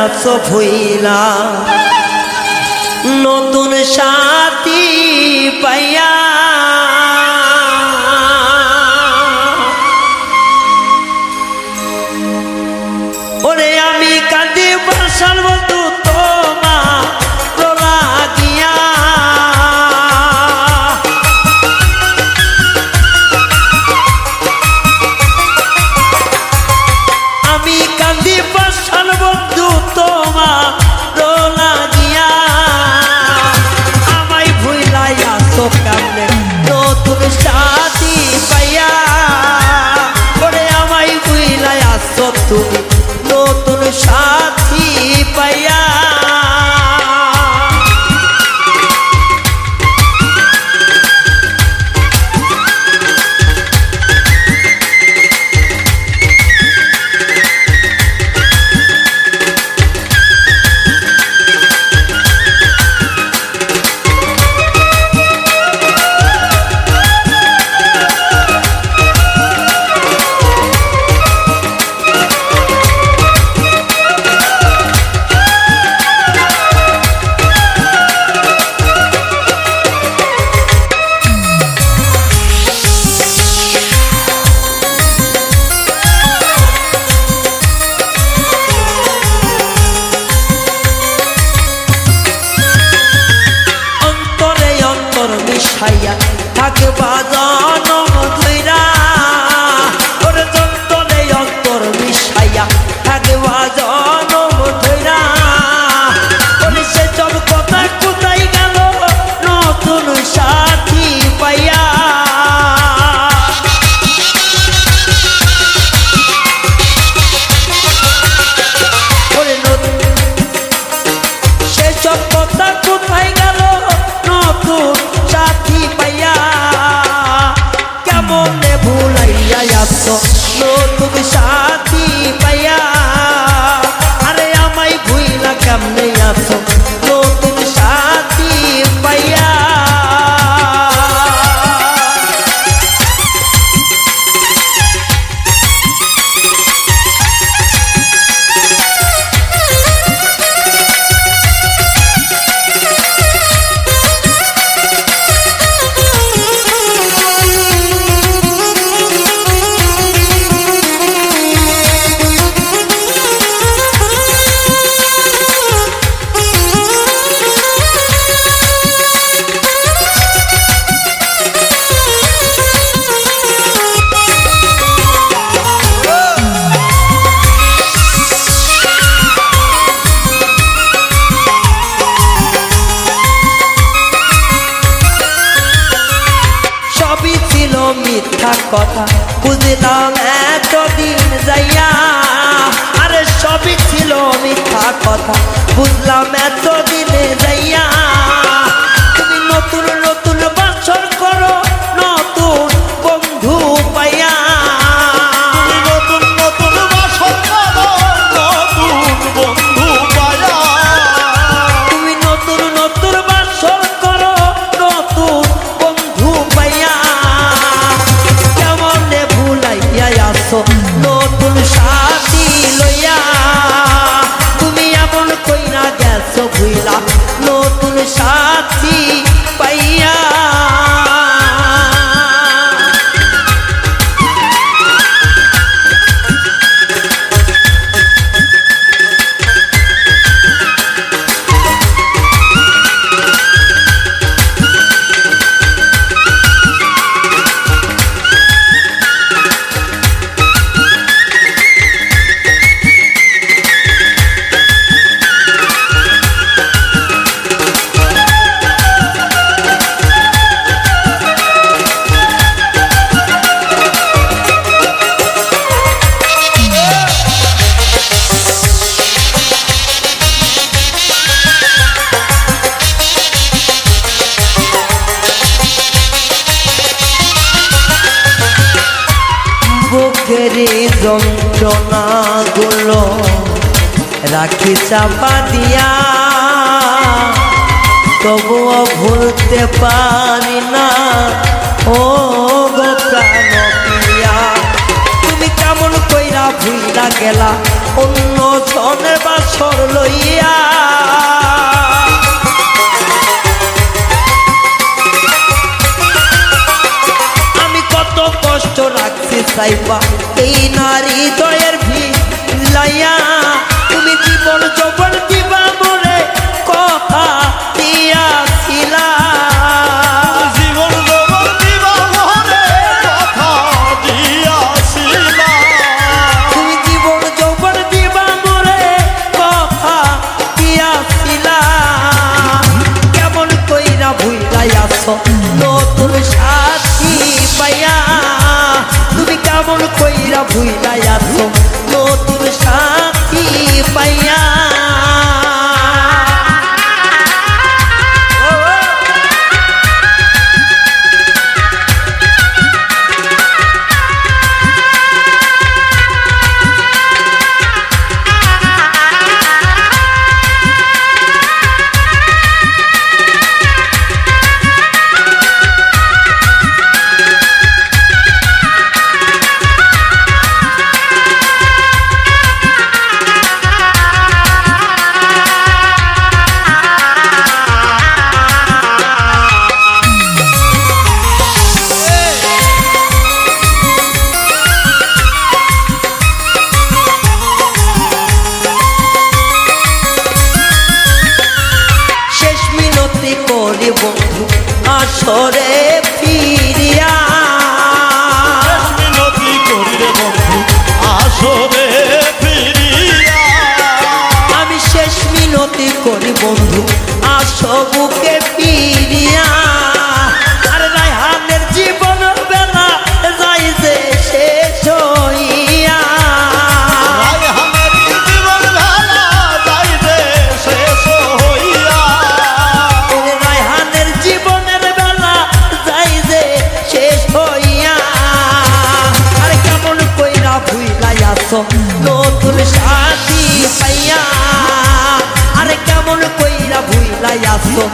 আছো ভুইলা নতুন সাথী পাইয়া ওরে আমি কাঁদি বর্ষার বন্ধু তোমার লাগিয়া আমি কাঁদি বর্ষার বন্ধু তোমার লাগিয়া আমায় ভুলাই আসো কেমনে নতুন সাথী পাইয়া ওরে আমায় ভুলাই আসো তুমি নতুন সাথী পাইয়া মিশাইয়া থাকবা জনম ধইরা ওরে যন্তরে অন্তর মিশাইয়া থাকবা জনম ধইরা ওরে সে সব কথা কোথায় গেল নতুন সাথী পাইয়া ওরে সে সব কথা কোথায় গেল নতুন সাথী পাইয়া কেমনে ভুলাইয়া আসো নতুন সাথী পাইয়া আরে আমায় ভুইলা কেমনে আসো নতুন সাথী পাইয়া মিথ্যা কথা বুঝলাম এতদিন যাইয়া আরে সবই ছিল মিথ্যা কথা বুঝলাম এতদিনে যাইয়া তুমি নতুন নতুন বছর করো নতুন বন্ধু পাইয়া নতুন নতুন বছর করো নতুন বন্ধু পাইয়া তুমি নতুন নতুন বছর করো নতুন বন্ধু পাইয়া নতুন সাথী লইয়া তুমি এমন কইরা গেছো ভুইলা নতুন সাথী পাইয়া বুকের যন্ত্রণা গুলো রাখি চাপা দিয়া তবুও ভুলতে পারি না ও গো প্রাণ প্রিয়া তুমি কেমন কইরা ভুইলা গেলা অন্য জনের বাসর লইয়া। আমি কত কষ্ট রাখছি সাইবা এই নারী দয়ের ভিলাইয়া। তুমি জীবন যৌবন দিবা মোরে কথা দিয়াছিলা। জীবন যৌবন দিবা মোরে কথা দিয়াছিলা। তুমি জীবন যৌবন দিবা মোরে কথা দিয়াছিলা। কেমন কইরা ভুইলাই আছো নতুন সাথী পাইয়া। তুমি কেমন কইরা ভুইলাই আছো নতুন সাথী পাইয়া। করি বন্ধু আসরে ফিরিয়া। মিনতি করি রে বন্ধু আসরে ফিরিয়া। আমি শেষ মিনতি করি বন্ধু আসো বুকে ফিরিয়া। আর রায়হানের জীবন বেলা যাই যে শেষ হইয়া। রায়হানের জীবন বেলা যাই যে শেষ হইয়া। রায়হানের জীবনের বেলা যাই যে শেষ হইয়া। আর কেমন কইরা ভুইলাই আছো নতুন সাথী পাইয়া। আর কেমন কইরা ভুইলাই আছো